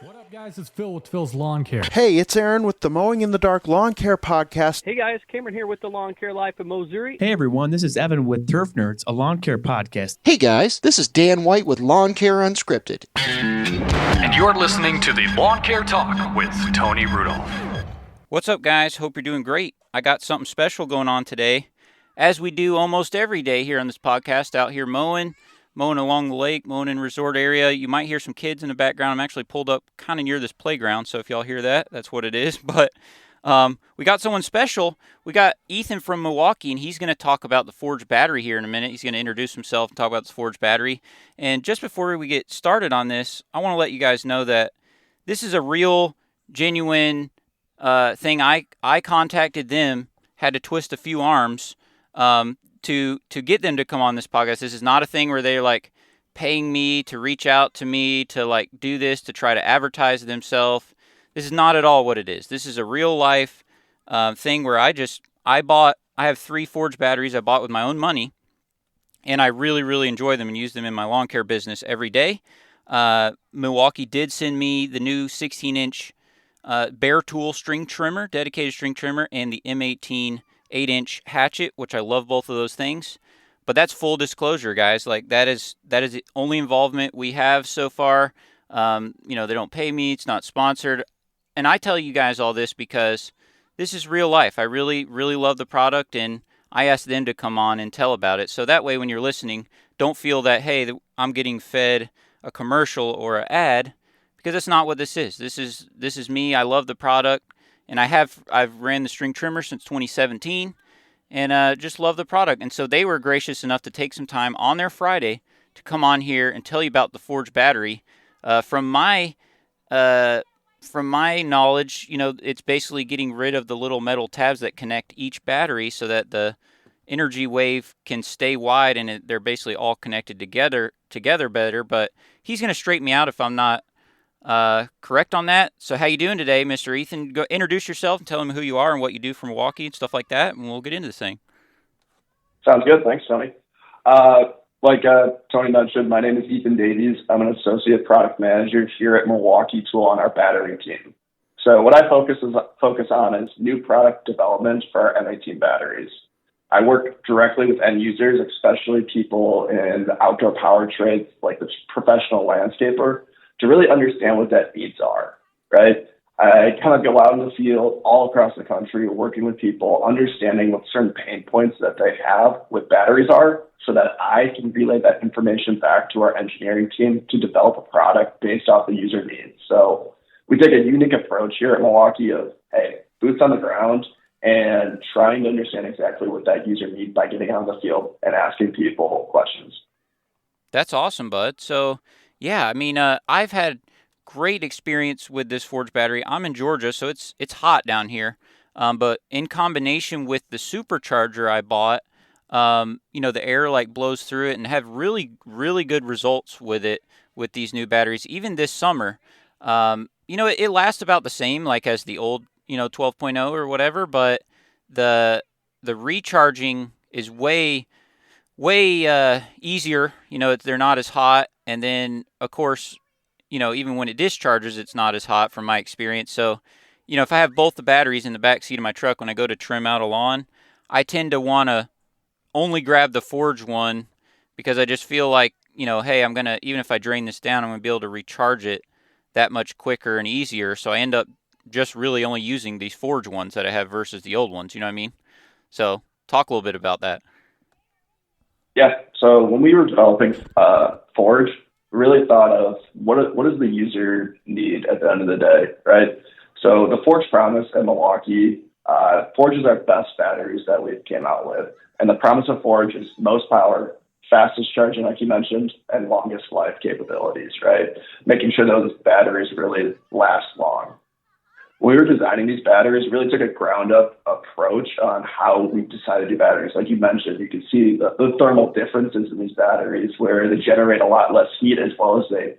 What up, guys? It's Phil with Phil's Lawn Care. Hey, it's Aaron with the Mowing in the Dark Lawn Care Podcast. Hey guys, Cameron here with the Lawn Care Life in Missouri. Hey everyone, this is Evan with Turf Nerds, a lawn care podcast. Hey guys, this is Dan White with Lawn Care Unscripted. And you're listening to the Lawn Care Talk with Tony Rudolph. What's up, guys? Hope you're doing great. I got something special going on today, as we do almost every day here on this podcast, out here mowing along the lake, mowing in resort area. You might hear some kids in the background. I'm actually pulled up kind of near this playground, so if y'all hear that, that's what it is. But we got someone special. We got Ethan from Milwaukee, and he's going to talk about the Forge battery here in a minute. He's going to introduce himself and talk about the Forge battery. And just before we get started on this, I want to let you guys know that this is a real, genuine thing. I contacted them, had to twist a few arms to get them to come on this podcast. This is not a thing where they're like paying me to reach out to me to like do this to try to advertise themselves. This is not at all what it is. This is a real life thing where I have 3 Forge batteries I bought with my own money, and I really, really enjoy them and use them in my lawn care business every day. Milwaukee did send me the new 16-inch Bear Tool string trimmer, dedicated string trimmer, and the M18 8-inch hatchet, which I love both of those things. But that's full disclosure, guys. Like that is the only involvement we have so far. They don't pay me. It's not sponsored. And I tell you guys all this because this is real life. I really, really love the product, and I asked them to come on and tell about it. So that way, when you're listening, don't feel that, hey, I'm getting fed a commercial or an ad, because that's not what this is. This is me. I love the product. And I've ran the string trimmer since 2017, and just love the product. And so they were gracious enough to take some time on their Friday to come on here and tell you about the Forge battery. From my knowledge, it's basically getting rid of the little metal tabs that connect each battery so that the energy wave can stay wide, and they're basically all connected together better. But he's going to straighten me out if I'm not correct on that. So how you doing today, Mr. Ethan? Go introduce yourself and tell them who you are and what you do for Milwaukee and stuff like that, and we'll get into this thing. Sounds good. Thanks, Tony. Like Tony mentioned, my name is Ethan Davies. I'm an associate product manager here at Milwaukee Tool on our battery team. So what I focus on is new product development for our M18 batteries. I work directly with end users, especially people in the outdoor power trades, like the professional landscaper, to really understand what that needs are, right? I kind of go out in the field all across the country working with people, understanding what certain pain points that they have with batteries are, so that I can relay that information back to our engineering team to develop a product based off the user needs. So we take a unique approach here at Milwaukee of, hey, boots on the ground and trying to understand exactly what that user needs by getting out in the field and asking people questions. That's awesome, bud. So yeah, I mean, I've had great experience with this Forge battery. I'm in Georgia, so it's hot down here. But in combination with the supercharger I bought, the air like blows through it, and have really, really good results with it with these new batteries. Even this summer, it lasts about the same like as the old, 12.0 or whatever. But the recharging is way easier. They're not as hot. And then, of course, even when it discharges, it's not as hot from my experience. So, if I have both the batteries in the back seat of my truck when I go to trim out a lawn, I tend to want to only grab the Forge one because I just feel like, hey, even if I drain this down, I'm going to be able to recharge it that much quicker and easier. So I end up just really only using these Forge ones that I have versus the old ones. You know what I mean? So talk a little bit about that. Yeah. So when we were developing Forge, we really thought of what does the user need at the end of the day, right? So the Forge promise at Milwaukee, Forge is our best batteries that we came out with. And the promise of Forge is most power, fastest charging, like you mentioned, and longest life capabilities, right? Making sure those batteries really last long. When we were designing these batteries, really took a ground-up approach on how we decided to do batteries. Like you mentioned, you can see the thermal differences in these batteries where they generate a lot less heat as well as they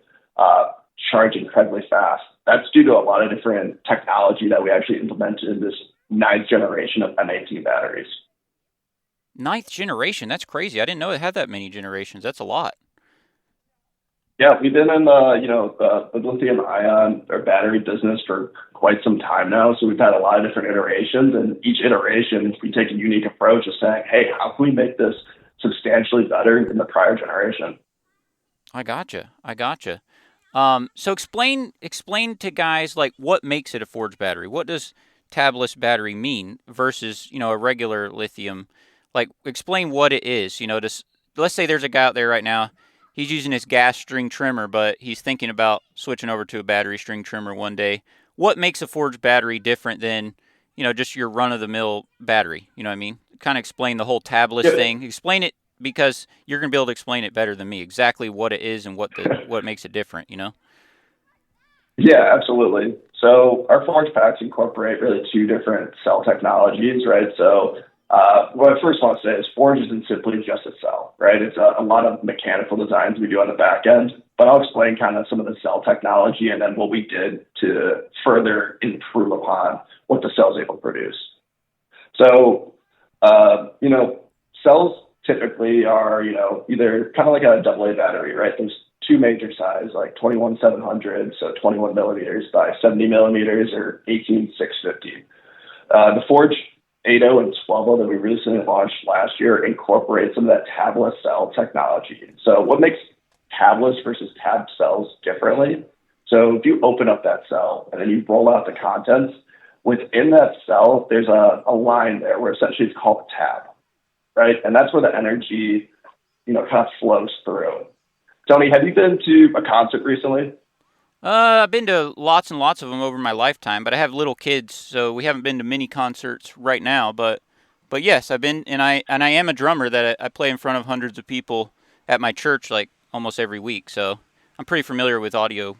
charge incredibly fast. That's due to a lot of different technology that we actually implemented in this 9th generation of M18 batteries. 9th generation? That's crazy. I didn't know it had that many generations. That's a lot. Yeah, we've been in the lithium ion or battery business for quite some time now. So we've had a lot of different iterations, and each iteration we take a unique approach of saying, hey, how can we make this substantially better than the prior generation? I gotcha. So explain to guys like what makes it a forged battery. What does tabless battery mean versus a regular lithium? Like explain what it is. Let's say there's a guy out there right now. He's using his gas string trimmer, but he's thinking about switching over to a battery string trimmer one day. What makes a forged battery different than just your run of the mill battery? You know what I mean? Kind of explain the whole tabless thing. Explain it because you're going to be able to explain it better than me exactly what it is and what makes it different. Yeah, absolutely. So our forge packs incorporate really two different cell technologies, right? So what I first want to say is forge isn't simply just a cell, right? It's a lot of mechanical designs we do on the back end, but I'll explain kind of some of the cell technology and then what we did to further improve upon what the cell is able to produce. So, cells typically are, either kind of like a AA battery, right? There's two major sizes, like 21700, so 21 millimeters by 70 millimeters, or 18650. The Forge 8.0 and 12.0 that we recently launched last year incorporate some of that tabless cell technology. So what makes tabless versus tab cells differently? So if you open up that cell and then you roll out the contents, within that cell, there's a line there where essentially it's called a tab, right? And that's where the energy, kind of flows through. Tony, have you been to a concert recently? I've been to lots and lots of them over my lifetime, but I have little kids, so we haven't been to many concerts right now. But yes, I've been, and I am a drummer that I play in front of hundreds of people at my church like almost every week. So I'm pretty familiar with audio,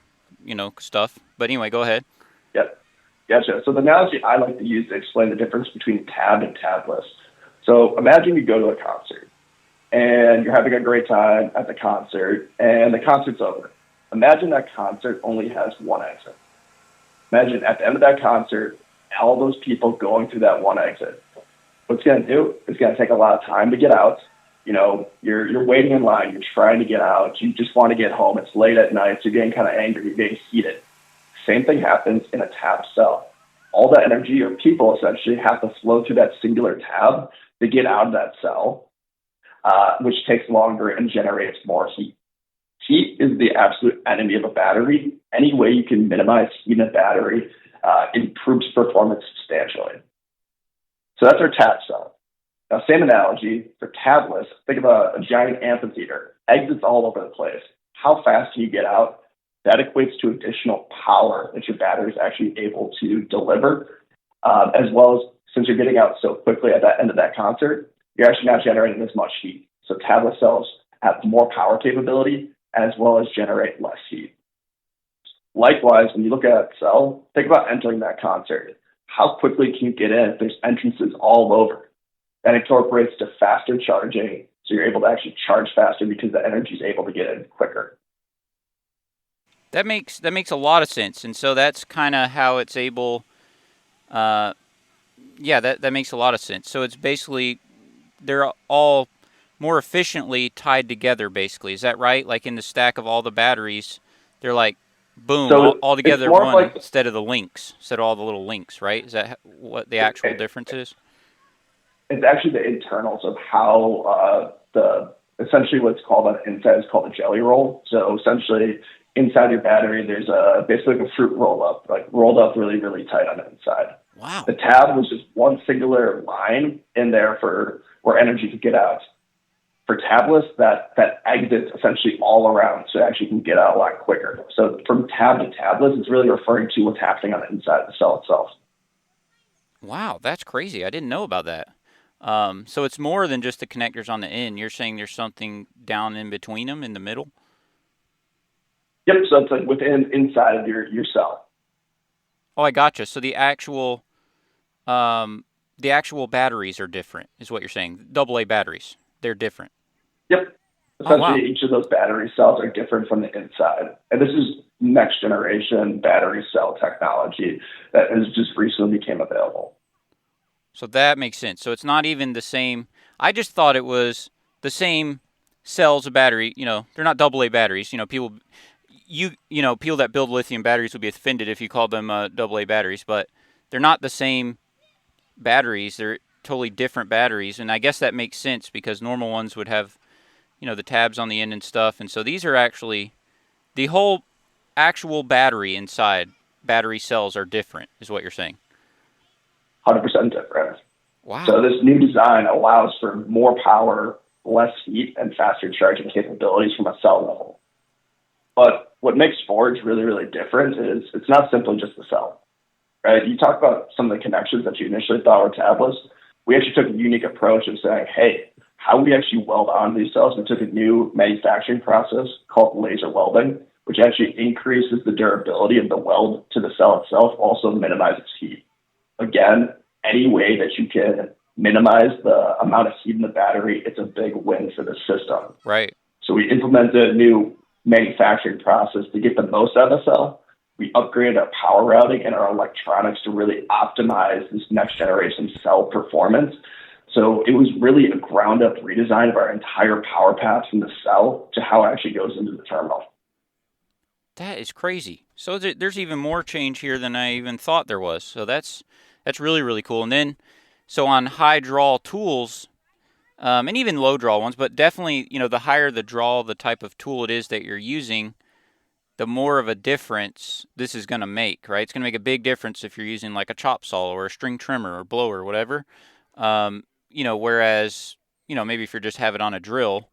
stuff. But anyway, go ahead. Yep, gotcha. So the analogy I like to use to explain the difference between tab and tabless. So imagine you go to a concert and you're having a great time at the concert, and the concert's over. Imagine that concert only has one exit. Imagine at the end of that concert, all those people going through that one exit. What it's going to do is going to take a lot of time to get out. You're waiting in line. You're trying to get out. You just want to get home. It's late at night, so you're getting kind of angry. You're getting heated. Same thing happens in a tab cell. All that energy, or people essentially, have to flow through that singular tab to get out of that cell, which takes longer and generates more heat. Heat is the absolute enemy of a battery. Any way you can minimize heat in a battery improves performance substantially. So that's our tab cell. Now, same analogy for tabless. Think of a giant amphitheater, exits all over the place. How fast can you get out? That equates to additional power that your battery is actually able to deliver, as well as, since you're getting out so quickly at the end of that concert, you're actually not generating as much heat. So tablet cells have more power capability as well as generate less heat. Likewise, when you look at a cell, think about entering that concert. How quickly can you get in? There's entrances all over. That incorporates to faster charging, so you're able to actually charge faster because the energy is able to get in quicker. That makes a lot of sense, and so that's kind of how it's able. That makes a lot of sense. So it's basically they're all more efficiently tied together, basically. Is that right? Like in the stack of all the batteries, they're like, boom, So all together it's more one like, instead of the links, instead of all the little links, right? Is that what the actual difference is? it's actually the internals of how essentially what's called on the inside is called a jelly roll. So essentially inside your battery, there's basically like a fruit roll up, like rolled up really, really tight on the inside. Wow. The tab was just one singular line in there for where energy could get out. For tablets, that exits essentially all around, so it actually can get out a lot quicker. So from tab to tablets, it's really referring to what's happening on the inside of the cell itself. Wow, that's crazy. I didn't know about that. So it's more than just the connectors on the end. You're saying there's something down in between them in the middle? Yep, so it's like inside of your cell. Oh, I gotcha. So the actual batteries are different, is what you're saying. AA batteries, they're different. Yep. Essentially, Each of those battery cells are different from the inside. And this is next generation battery cell technology that has just recently became available. So that makes sense. So it's not even the same. I just thought it was the same cells of battery, they're not AA batteries. People that build lithium batteries would be offended if you called them AA batteries, but they're not the same batteries. They're totally different batteries, and I guess that makes sense because normal ones would have, the tabs on the end and stuff, and so these are actually the whole actual battery inside. Battery cells are different, is what you're saying. 100% different. Wow. So this new design allows for more power, less heat, and faster charging capabilities from a cell level. But what makes Forge really, really different is it's not simply just the cell, right? You talk about some of the connections that you initially thought were tabless. We actually took a unique approach of saying, hey, how do we actually weld on these cells? We took a new manufacturing process called laser welding, which actually increases the durability of the weld to the cell itself, also minimizes heat. Again, any way that you can minimize the amount of heat in the battery, it's a big win for the system. Right. So we implemented a new manufacturing process to get the most out of the cell. We upgraded our power routing and our electronics to really optimize this next generation cell performance. So it was really a ground up redesign of our entire power path from the cell to how it actually goes into the terminal. That is crazy. So there's even more change here than I even thought there was. So that's really, really cool. And then, so on high draw tools, and even low draw ones, but definitely, the higher the draw, the type of tool it is that you're using, the more of a difference this is going to make, right? It's going to make a big difference if you're using like a chop saw or a string trimmer or blower or whatever. Whereas, maybe if you're just have it on a drill,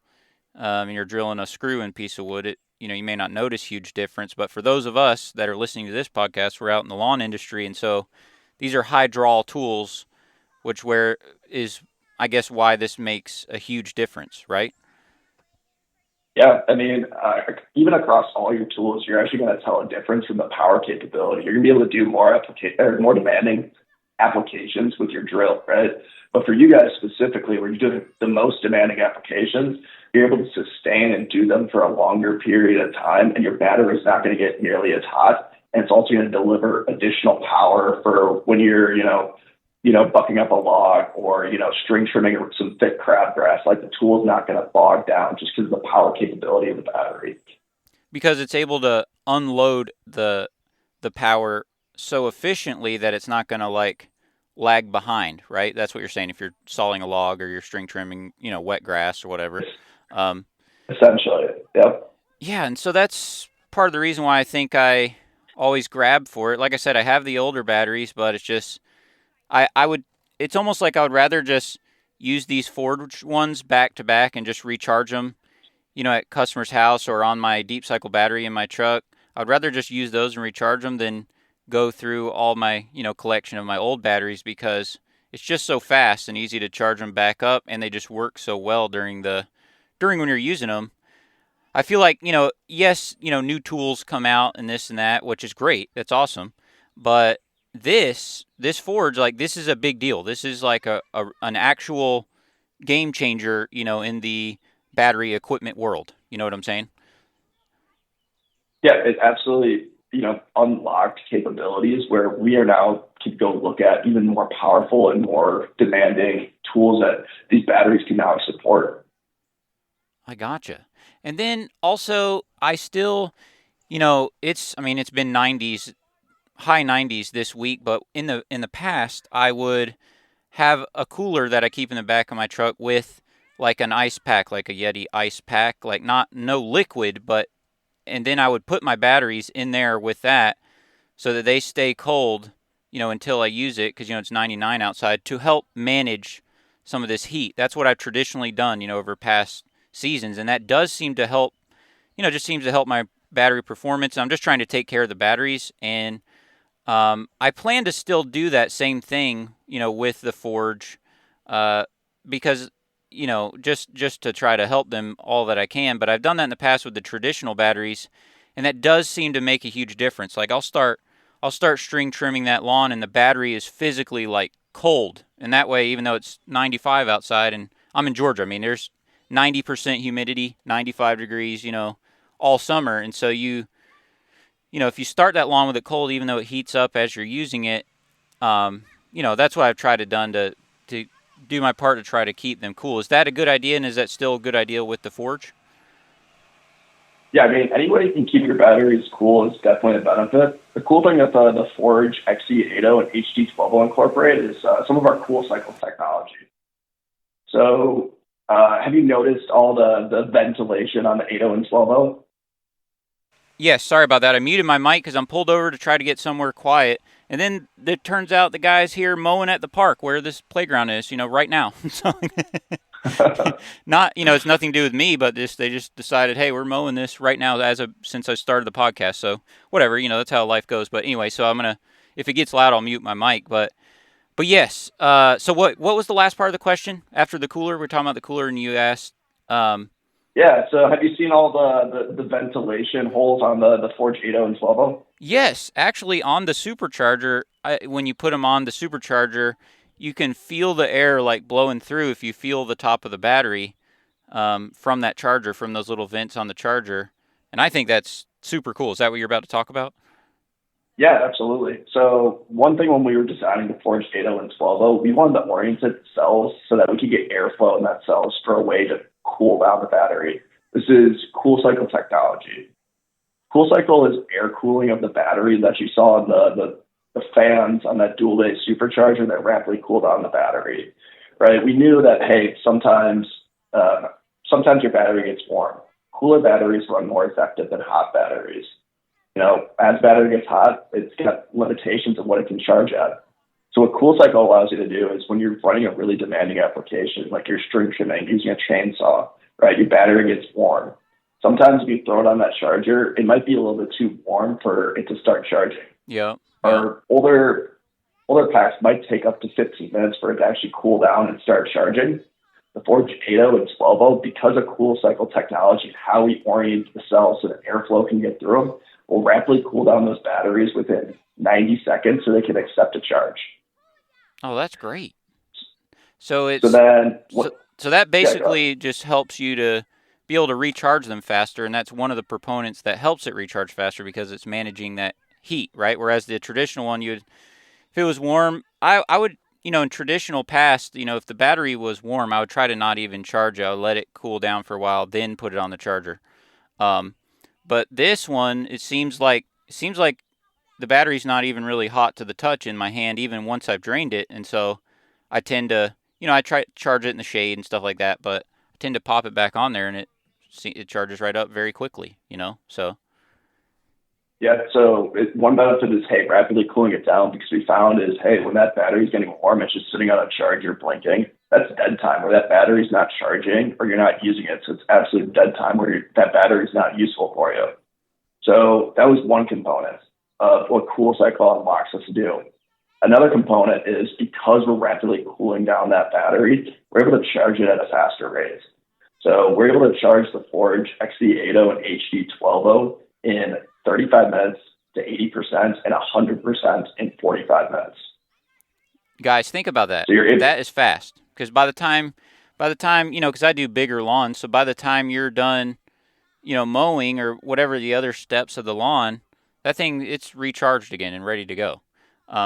and you're drilling a screw in a piece of wood, you may not notice huge difference. But for those of us that are listening to this podcast, we're out in the lawn industry, and so these are high draw tools, where is, I guess, why this makes a huge difference, right? Yeah, I mean, even across all your tools, you're actually going to tell a difference in the power capability. You're going to be able to do more demanding applications with your drill, right? But for you guys specifically, where you're doing the most demanding applications, you're able to sustain and do them for a longer period of time, and your battery is not going to get nearly as hot. And it's also going to deliver additional power for when you're, bucking up a log or, string trimming some thick crabgrass. Like the tool's not going to bog down just because of the power capability of the battery. Because it's able to unload the power so efficiently that it's not going to lag behind, right? That's what you're saying if you're sawing a log or you're string trimming, wet grass or whatever. Essentially, yep. Yeah, and so that's part of the reason why I think I always grab for it. Like I said, I have the older batteries, but it's just it's almost like I would rather just use these Forge ones back to back and just recharge them, at customer's house or on my deep cycle battery in my truck. I'd rather just use those and recharge them than go through all my, collection of my old batteries, because it's just so fast and easy to charge them back up, and they just work so well during when you're using them. I feel like, yes, new tools come out and this and that, which is great. That's awesome. But this Forge, this is a big deal. This is like an actual game changer, in the battery equipment world. You know what I'm saying? Yeah, it absolutely, unlocked capabilities where we are now can go look at even more powerful and more demanding tools that these batteries can now support. I gotcha. And then also, I still, it's been 90s, high 90s this week, but in the past, I would have a cooler that I keep in the back of my truck with like an ice pack, like a Yeti ice pack, no liquid, and then I would put my batteries in there with that so that they stay cold, until I use it, because, it's 99 outside, to help manage some of this heat. That's what I've traditionally done, over past seasons, and that does seem to help, just seems to help my battery performance. I'm just trying to take care of the batteries, and I plan to still do that same thing, with the Forge, because, just to try to help them all that I can. But I've done that in the past with the traditional batteries, and that does seem to make a huge difference. Like I'll start string trimming that lawn, and the battery is physically cold, and that way, even though it's 95 outside, and I'm in Georgia, there's 90% humidity, 95 degrees, all summer. And so if you start that lawn with it cold, even though it heats up as you're using it, that's what I've tried to done to do my part to try to keep them cool. Is that a good idea, and is that still a good idea with the Forge? Yeah, I mean, any way you can keep your batteries cool is definitely a benefit. The cool thing that the Forge XC80 and HD12 incorporate is some of our cool cycle technology. So have you noticed all the ventilation on the 80 and 12? Yes, sorry about that. I muted my mic because I'm pulled over to try to get somewhere quiet. And then it turns out the guy's here mowing at the park where this playground is, right now. So, not, it's nothing to do with me, but they just decided, hey, we're mowing this right now since I started the podcast. So whatever, that's how life goes. But anyway, so I'm going to, if it gets loud, I'll mute my mic. But yes, so what was the last part of the question after the cooler? We're talking about the cooler and you asked, yeah, so have you seen all the ventilation holes on the Forge 80 and 12? Yes, actually on the supercharger, when you put them on the supercharger, you can feel the air like blowing through if you feel the top of the battery from that charger, from those little vents on the charger. And I think that's super cool. Is that what you're about to talk about? Yeah, absolutely. So one thing when we were designing the Forge 80 and 12, we wanted to orient the cells so that we could get airflow in that cells for a way to cool down the battery. This is cool cycle technology. Cool cycle is air cooling of the battery that you saw in the fans on that dual day supercharger that rapidly cool down the battery, right? We knew that, hey, sometimes your battery gets warm. Cooler batteries run more effective than hot batteries. As battery gets hot, it's got limitations of what it can charge at. So what Cool Cycle allows you to do is when you're running a really demanding application, like you're string trimming, using a chainsaw, right? Your battery gets warm. Sometimes if you throw it on that charger, it might be a little bit too warm for it to start charging. Yeah. Or older packs might take up to 15 minutes for it to actually cool down and start charging. The Forge 80 and 12, because of Cool Cycle technology and how we orient the cells so that airflow can get through them, will rapidly cool down those batteries within 90 seconds so they can accept a charge. Oh, that's great. So that basically just helps you to be able to recharge them faster, and that's one of the proponents that helps it recharge faster because it's managing that heat, right? Whereas the traditional one, if it was warm, I would, in traditional past, if the battery was warm, I would try to not even charge it. I would let it cool down for a while, then put it on the charger. But this one, it seems like the battery's not even really hot to the touch in my hand, even once I've drained it. And so I tend to, I try to charge it in the shade and stuff like that, but I tend to pop it back on there and it charges right up very quickly, so. Yeah, so one benefit is, hey, rapidly cooling it down, because we found is, hey, when that battery's getting warm, it's just sitting on a charger blinking. That's dead time where that battery's not charging or you're not using it. So it's absolute dead time where that battery's not useful for you. So that was one component of what Cool Cycle unlocks us to do. Another component is because we're rapidly cooling down that battery, we're able to charge it at a faster rate. So we're able to charge the Forge XC80 and HD12 in 35 minutes to 80% and 100% in 45 minutes. Guys, think about that. So that is fast. Because by the time, because I do bigger lawns, so by the time you're done, mowing or whatever the other steps of the lawn, that thing, it's recharged again and ready to go.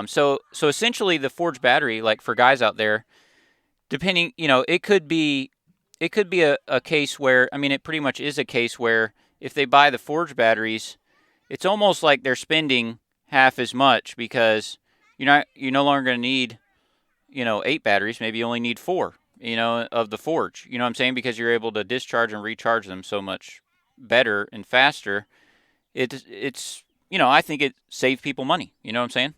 So essentially the Forge battery, like for guys out there, depending, it could be a case where, it pretty much is a case where if they buy the Forge batteries, it's almost like they're spending half as much because you're no longer going to need, 8 batteries. Maybe you only need 4, of the Forge. You know what I'm saying? Because you're able to discharge and recharge them so much better and faster. It's I think it saves people money. You know what I'm saying?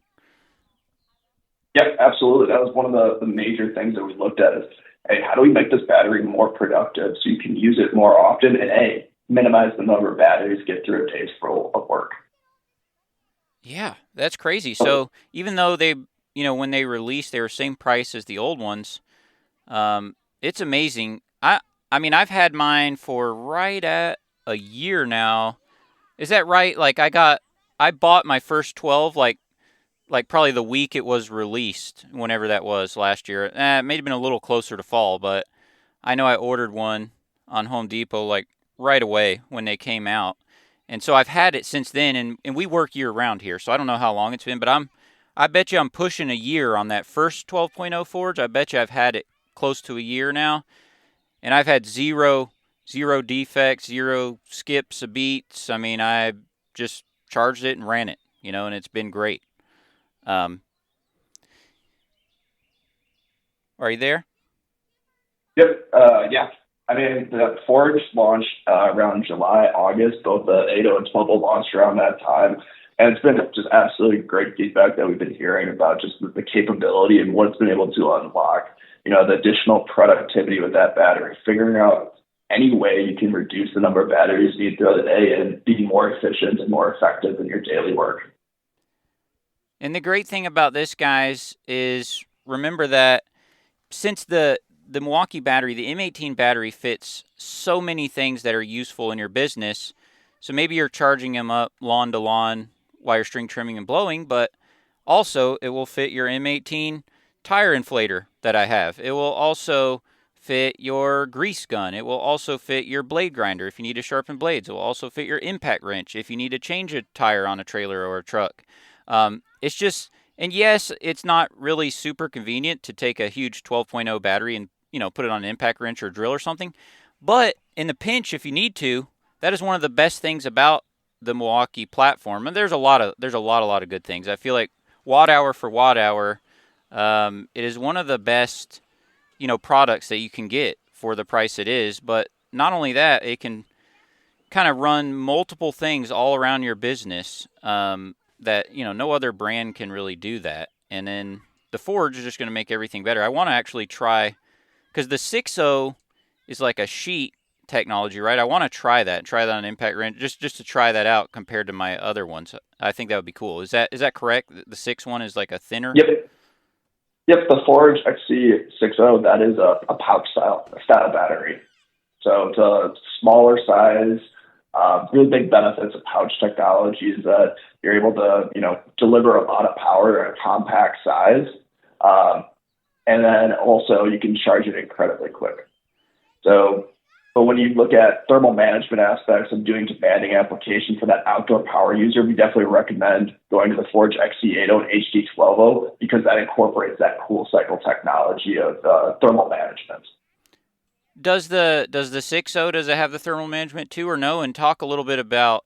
Yep, absolutely. That was one of the major things that we looked at is, hey, how do we make this battery more productive so you can use it more often and minimize the number of batteries get through a day's full of work. Yeah, that's crazy. So even though they, when they released, they were same price as the old ones. It's amazing. I've had mine for right at a year now. Is that right? Like I bought my first 12 like probably the week it was released, whenever that was last year. It may have been a little closer to fall, but I know I ordered one on Home Depot like right away when they came out. And so I've had it since then, and we work year round here, so I don't know how long it's been, but I bet you I'm pushing a year on that first 12.0 Forge. I bet you I've had it close to a year now, and I've had zero defects, zero skips of beats. I mean, I just charged it and ran it, and it's been great. Are you there? Yep. Yeah. I mean, the Forge launched around July, August. Both the 8.0 and 12.0 launched around that time. And it's been just absolutely great feedback that we've been hearing about just the capability and what it's been able to unlock. The additional productivity with that battery, figuring out any way you can reduce the number of batteries you need throughout the day and be more efficient and more effective in your daily work. And the great thing about this, guys, is remember that since the Milwaukee battery, the M18 battery, fits so many things that are useful in your business. So maybe you're charging them up lawn to lawn while you're string trimming and blowing, but also it will fit your M18 tire inflator that I have. It will also fit your grease gun. It will also fit your blade grinder if you need to sharpen blades. It will also fit your impact wrench if you need to change a tire on a trailer or a truck. It's just, and yes, it's not really super convenient to take a huge 12.0 battery and put it on an impact wrench or drill or something. But in the pinch, if you need to, that is one of the best things about the Milwaukee platform. And there's a lot of good things. I feel like watt hour for watt hour, it is one of the best, products that you can get for the price it is. But not only that, it can kind of run multiple things all around your business that, no other brand can really do that. And then the Forge is just going to make everything better. I want to actually try, because the 6.0 is like a sheet technology, right? I want to try that on an impact wrench, just to try that out compared to my other ones. I think that would be cool. Is that correct? The 6.1 is like a thinner? Yep, the Forge XC60, that is a pouch style battery. So it's a smaller size. Really big benefits of pouch technology is that you're able to, deliver a lot of power in a compact size. And then also you can charge it incredibly quick. But when you look at thermal management aspects of doing demanding application for that outdoor power user, we definitely recommend going to the Forge XC80 and HD12.0 because that incorporates that cool cycle technology of thermal management. Does the 6.0, does it have the thermal management too or no? And talk a little bit about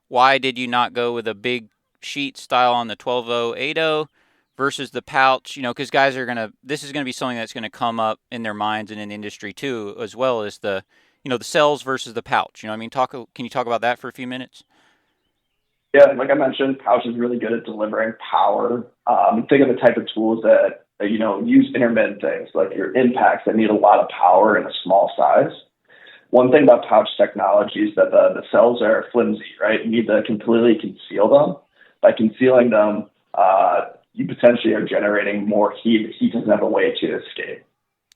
why did you not go with a big sheet style on the 12.0, 8.0 versus the pouch? Because guys this is going to be something that's going to come up in their minds and in the industry too, as well as the cells versus the pouch. Can you talk about that for a few minutes? Yeah, like I mentioned, pouch is really good at delivering power. Think of the type of tools that use intermittent things like your impacts that need a lot of power in a small size. One thing about pouch technology is that the cells are flimsy, right? You need to completely conceal them. By concealing them, you potentially are generating more heat. The heat doesn't have a way to escape.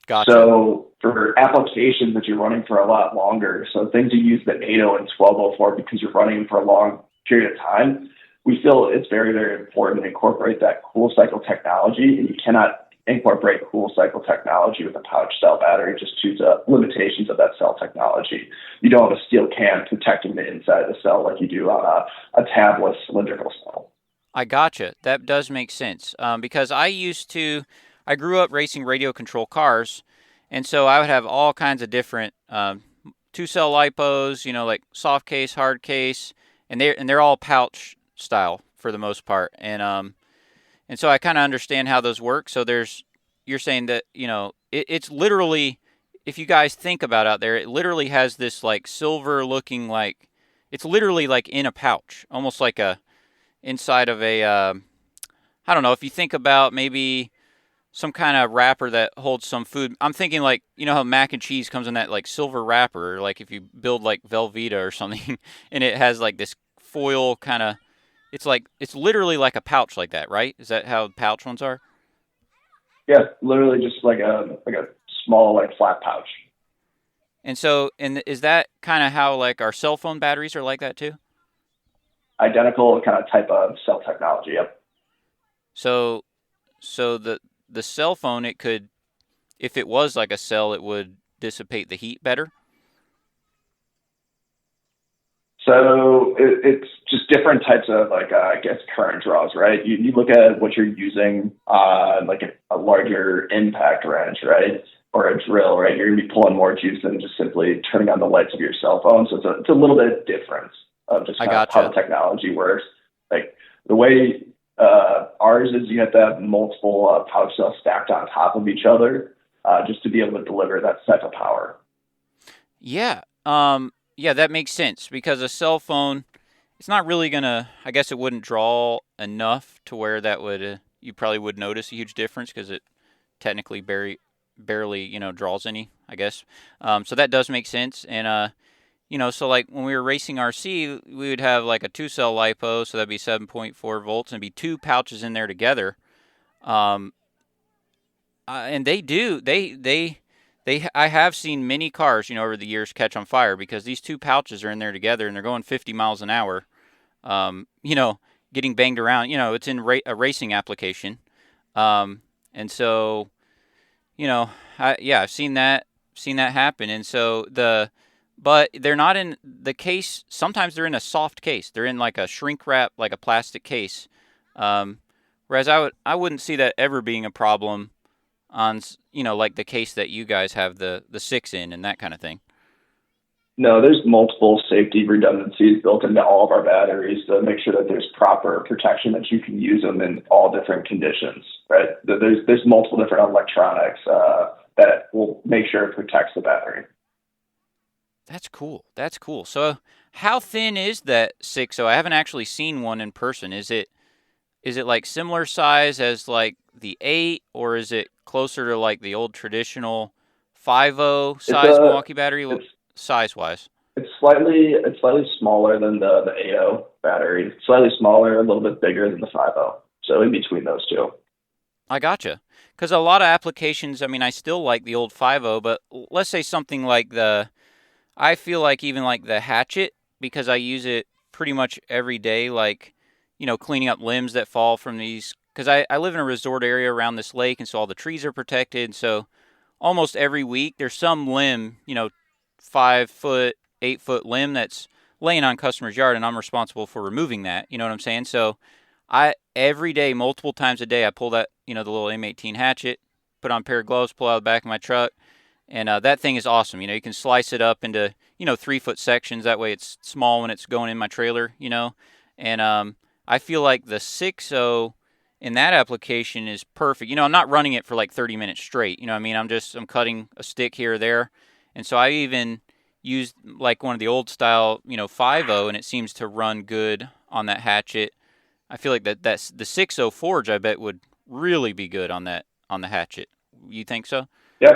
Gotcha. So for applications that you're running for a lot longer, so things you use the 8.0 and 12.0 for because you're running for a long period of time, we feel it's very, very important to incorporate that cool cycle technology, and you cannot incorporate cool cycle technology with a pouch cell battery just due to limitations of that cell technology. You don't have a steel can protecting the inside of the cell like you do on a tabless cylindrical cell. I gotcha. That does make sense because I grew up racing radio control cars, and so I would have all kinds of different 2-cell lipos, like soft case, hard case, and they're all pouch style for the most part. And so I kind of understand how those work. So you're saying that, it's literally, if you guys think about out there, it literally has this like silver looking, like it's literally like in a pouch, almost like inside of a, I don't know, if you think about maybe some kind of wrapper that holds some food. I'm thinking like, how mac and cheese comes in that like silver wrapper, like if you build like Velveeta or something and it has like this foil kind of, it's literally like a pouch like that, right? Is that how pouch ones are? Yeah, literally just like a small like flat pouch. And so, is that kind of how like our cell phone batteries are like that too? Identical kind of type of cell technology, yep. So the cell phone, it could, if it was like a cell, it would dissipate the heat better? So it's just different types of current draws, right? You look at what you're using, like a larger impact wrench, right? or a drill, right? You're going to be pulling more juice than just simply turning on the lights of your cell phone. So it's a little bit of difference of just kind of how the technology works. Like the way ours is, you have to have multiple pouch cells stacked on top of each other just to be able to deliver that type of power. Yeah. Yeah, that makes sense because a cell phone, it's not really going to, I guess it wouldn't draw enough to where that would, you probably would notice a huge difference because it technically barely, draws any, I guess. So that does make sense. And, so like when we were racing RC, we would have like a 2-cell LiPo, so that'd be 7.4 volts, and be 2 pouches in there together. And I have seen many cars, over the years catch on fire because these 2 pouches are in there together and they're going 50 miles an hour, getting banged around. It's in a racing application. And so, I've seen that happen. And so but they're not in the case. Sometimes they're in a soft case. They're in like a shrink wrap, like a plastic case. Whereas I wouldn't see that ever being a problem on, like the case that you guys have the 6 in and that kind of thing. No, there's multiple safety redundancies built into all of our batteries to make sure that there's proper protection, that you can use them in all different conditions, right? There's multiple different electronics that will make sure it protects the battery. That's cool. So how thin is that 6.0? I haven't actually seen one in person. Is it like similar size as like the 8, or is it closer to like the old traditional 5.0 size Milwaukee battery size-wise? It's slightly smaller than the 8.0 battery. Slightly smaller, a little bit bigger than the 5.0. So in between those two. I gotcha. Because a lot of applications, I still like the old 5.0, but let's say something like I feel like even like the hatchet, because I use it pretty much every day, like, cleaning up limbs that fall from these, because I live in a resort area around this lake, and so all the trees are protected. So almost every week there's some limb, 5-foot, 8-foot limb that's laying on customer's yard, and I'm responsible for removing that. You know what I'm saying? So every day, multiple times a day, I pull that, the little M18 hatchet, put on a pair of gloves, pull out the back of my truck, and that thing is awesome. You can slice it up into, 3-foot sections. That way it's small when it's going in my trailer, and I feel like the 6.0 in that application is perfect. I'm not running it for like 30 minutes straight. I'm cutting a stick here or there. And so I even used like one of the old style, 5.0, and it seems to run good on that hatchet. I feel like that's the 6.0 forge, I bet, would really be good on the hatchet. You think so? Yeah,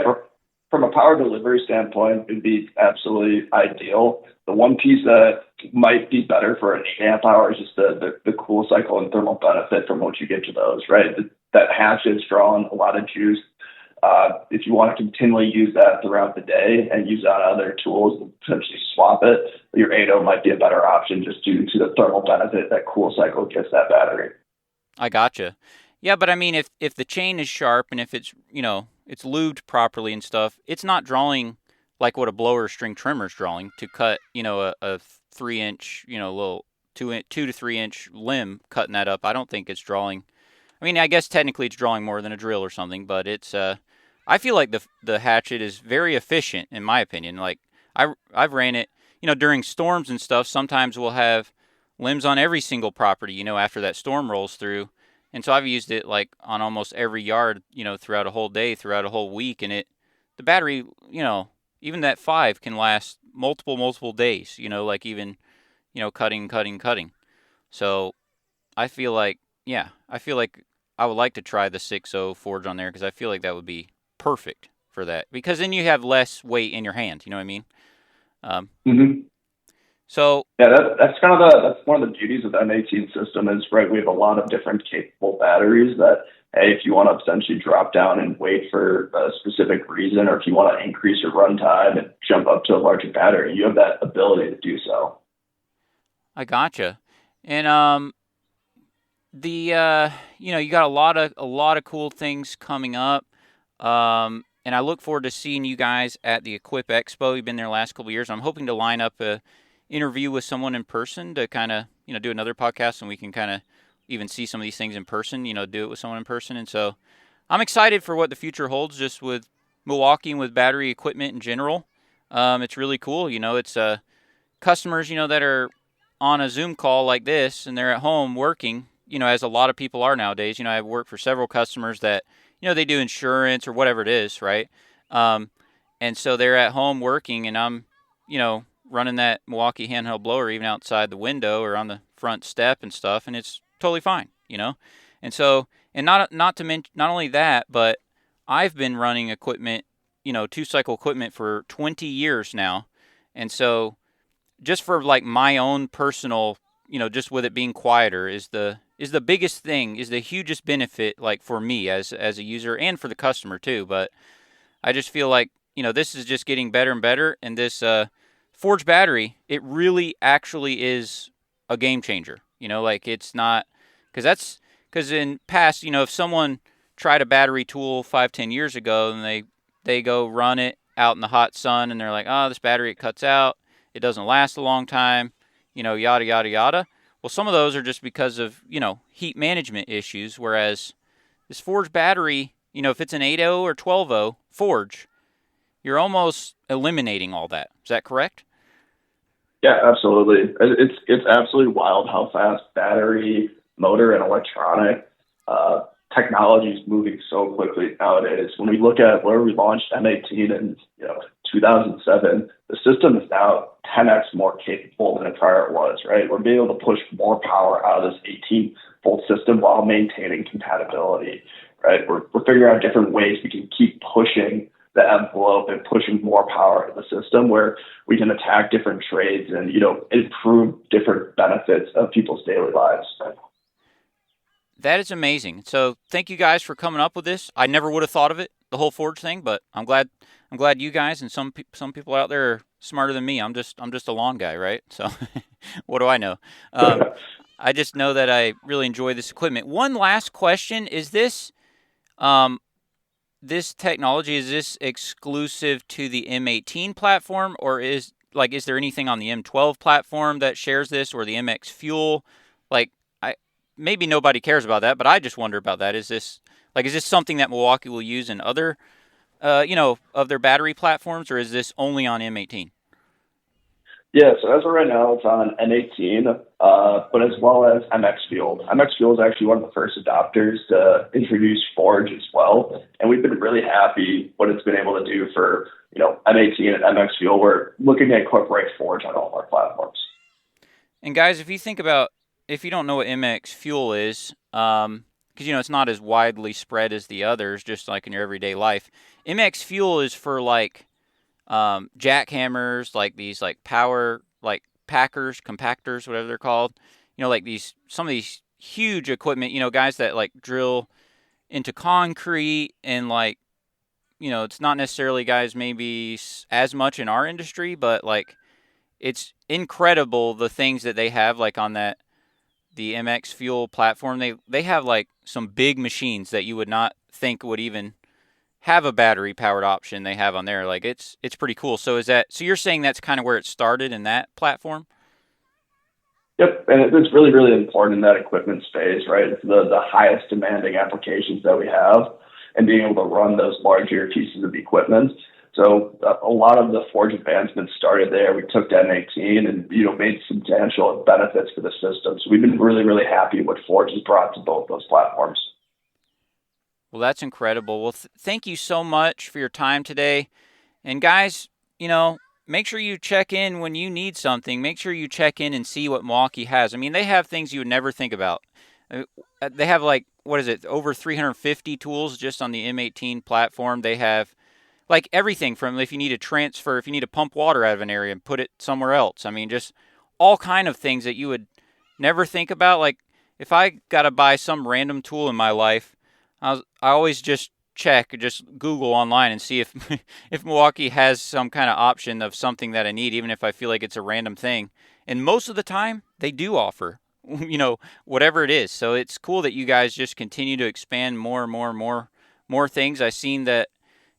from a power delivery standpoint, it'd be absolutely ideal. The one piece that might be better for an 8 amp hour is just the cool cycle and thermal benefit from what you get to those, right? That hatchet's drawing a lot of juice. If you want to continually use that throughout the day and use it on other tools and potentially swap it, your 8.0 might be a better option just due to the thermal benefit that cool cycle gives that battery. I gotcha. Yeah, but if the chain is sharp and if it's, it's lubed properly and stuff, it's not drawing like what a blower string trimmer is drawing to cut, a 3-inch, little 2 to 3 inch limb, cutting that up. I don't think it's drawing. I guess technically it's drawing more than a drill or something, but it's, I feel like the hatchet is very efficient in my opinion. Like I've ran it, during storms and stuff. Sometimes we'll have limbs on every single property, after that storm rolls through. And so I've used it like on almost every yard, throughout a whole day, throughout a whole week. And the battery, even that 5 can last multiple days, like even, cutting. So I feel like I would like to try the 6.0 forge on there because I feel like that would be perfect for that. Because then you have less weight in your hand, you know what I mean? So yeah, that's one of the beauties of the M18 system is, right, we have a lot of different capable batteries that, hey, if you want to potentially drop down and wait for a specific reason, or if you want to increase your runtime and jump up to a larger battery, you have that ability to do so. I gotcha. And you got a lot of cool things coming up. And I look forward to seeing you guys at the Equip Expo. You've been there the last couple of years. I'm hoping to line up a interview with someone in person to kind of, do another podcast, and we can kind of even see some of these things in person, do it with someone in person. And so I'm excited for what the future holds just with Milwaukee and with battery equipment in general. It's really cool. It's customers, that are on a Zoom call like this and they're at home working, as a lot of people are nowadays. I've worked for several customers that, they do insurance or whatever it is, right? And so they're at home working and I'm, running that Milwaukee handheld blower even outside the window or on the front step and stuff, and it's totally fine, And so, and not to mention, not only that, but I've been running equipment, 2-cycle equipment for 20 years now. And so just for like my own personal, just with it being quieter is the biggest thing, is the hugest benefit, like for me as a user and for the customer too. But I just feel like, this is just getting better and better. And this Forge battery, it really actually is a game changer. Like it's not, because in past, if someone tried a battery tool 5-10 years ago and they go run it out in the hot sun and they're like, oh, this battery, it cuts out, it doesn't last a long time, yada, yada, yada. Well, some of those are just because of, heat management issues, whereas this Forge battery, if it's an 8.0 or 12.0 Forge, you're almost eliminating all that. Is that correct? Yeah, absolutely. It's absolutely wild how fast battery, motor, and electronic technology is moving so quickly nowadays. When we look at where we launched M18 in 2007, the system is now 10x more capable than it prior was. Right, we're being able to push more power out of this 18-volt system while maintaining compatibility. Right, we're figuring out different ways we can keep pushing the envelope and pushing more power in the system where we can attack different trades and, improve different benefits of people's daily lives. That is amazing. So thank you guys for coming up with this. I never would have thought of it, the whole Forge thing, but I'm glad you guys and some people out there are smarter than me. I'm just a lawn guy, right? So what do I know? I just know that I really enjoy this equipment. One last question: is this this technology, is this exclusive to the M18 platform, or is there anything on the M12 platform that shares this, or the MX Fuel? Maybe nobody cares about that, but I just wonder about that. Is this something that Milwaukee will use in other, of their battery platforms, or is this only on M18? Yeah, so as of right now, it's on M18, but as well as MX Fuel. MX Fuel is actually one of the first adopters to introduce Forge as well, and we've been really happy what it's been able to do for M18 and MX Fuel. We're looking to incorporate Forge on all of our platforms. And guys, if you don't know what MX Fuel is, because it's not as widely spread as the others, just like in your everyday life. MX Fuel is for jackhammers, like these power packers, compactors, whatever they're called. Some of these huge equipment. Guys that drill into concrete and it's not necessarily guys maybe as much in our industry, but it's incredible the things that they have on the MX Fuel platform. They have some big machines that you would not think would even have a battery powered option they have on there. It's pretty cool. So so you're saying that's kind of where it started in that platform? Yep, and it's really, really important in that equipment space, right? It's the highest demanding applications that we have, and being able to run those larger pieces of equipment. So a lot of the Forge advancements started there. We took that M18 and made substantial benefits for the system. So we've been really, really happy what Forge has brought to both those platforms. Well, that's incredible. Well, thank you so much for your time today. And guys, make sure you check in when you need something. Make sure you check in and see what Milwaukee has. I mean, they have things you would never think about. They have over 350 tools just on the M18 platform. They have everything from if you need to pump water out of an area and put it somewhere else. I mean, just all kind of things that you would never think about. If I got to buy some random tool in my life, I always just Google online and see if if Milwaukee has some kind of option of something that I need, even if I feel like it's a random thing. And most of the time, they do offer, whatever it is. So it's cool that you guys just continue to expand more and more and more things. I've seen that.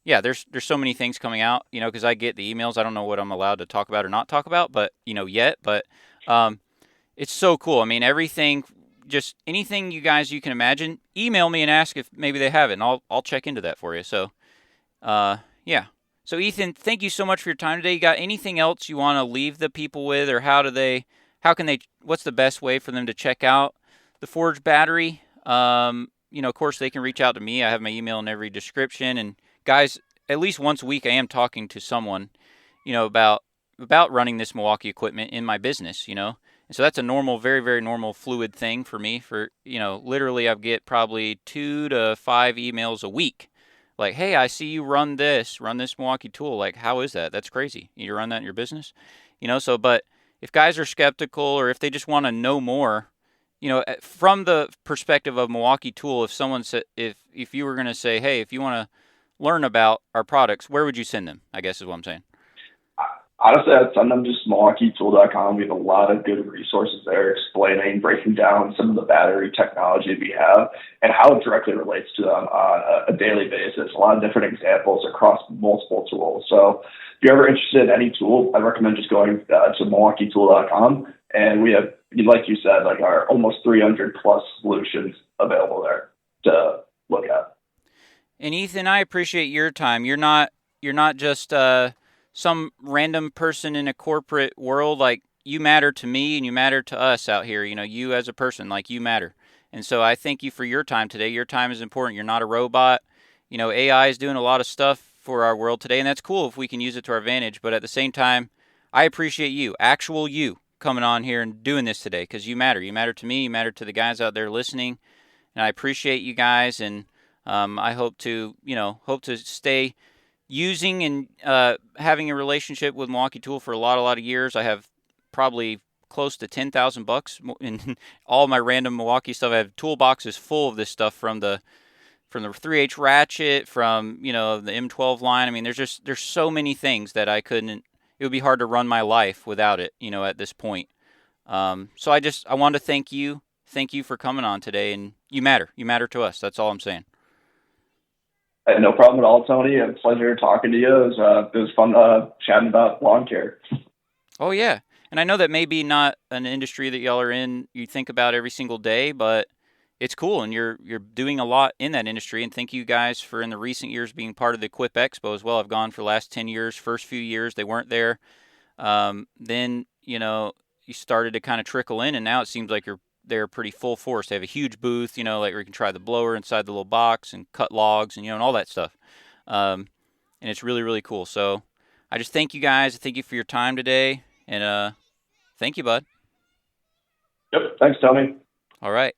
Yeah, there's so many things coming out, because I get the emails. I don't know what I'm allowed to talk about or not talk about, but yet. But it's so cool. I mean, everything, just anything you can imagine. Email me and ask if maybe they have it, and I'll check into that for you. So, Yeah. So Ethan, thank you so much for your time today. You got anything else you want to leave the people with, or what's the best way for them to check out the Forge battery? Of course they can reach out to me. I have my email in every description. And guys, at least once a week, I am talking to someone, about running this Milwaukee equipment in my business, And so that's a normal, very, very normal fluid thing for me. Literally I get probably 2 to 5 emails a week. Like, hey, I see you run this Milwaukee Tool. Like, how is that? That's crazy. You run that in your business? But if guys are skeptical or if they just want to know more, from the perspective of Milwaukee Tool, if someone said, if you were going to say, hey, if you want to learn about our products, where would you send them? I guess is what I'm saying. Honestly, I'd send them to MilwaukeeTool.com. We have a lot of good resources there breaking down some of the battery technology we have and how it directly relates to them on a daily basis. A lot of different examples across multiple tools. So if you're ever interested in any tool, I recommend just going to MilwaukeeTool.com. And we have, like you said, like our almost 300 plus solutions available there to look at. And Ethan, I appreciate your time. You're not just some random person in a corporate world. Like, you matter to me and you matter to us out here. You as a person, like, you matter. And so I thank you for your time today. Your time is important. You're not a robot. AI is doing a lot of stuff for our world today, and that's cool if we can use it to our advantage. But at the same time, I appreciate you, actual you, coming on here and doing this today, because you matter. You matter to me. You matter to the guys out there listening. And I appreciate you guys, and I hope to stay using and having a relationship with Milwaukee Tool for a lot of years. I have probably close to $10,000 in all my random Milwaukee stuff. I have toolboxes full of this stuff from the 3H ratchet, from the M12 line. I mean, there's so many things that I couldn't. It would be hard to run my life without it. At this point. So I wanted to thank you. Thank you for coming on today, and you matter. You matter to us. That's all I'm saying. No problem at all, Tony. A pleasure talking to you. It was fun chatting about lawn care. Oh, yeah. And I know that maybe not an industry that y'all are in, you think about every single day, but it's cool, and you're doing a lot in that industry. And thank you guys for, in the recent years, being part of the Equip Expo as well. I've gone for the last 10 years. First few years, they weren't there. Then, you started to kind of trickle in, and now it seems like they're pretty full force. They have a huge booth, like where you can try the blower inside the little box and cut logs and, and all that stuff. And it's really, really cool. So I just thank you guys. Thank you for your time today. And thank you, bud. Yep. Thanks, Tony. All right.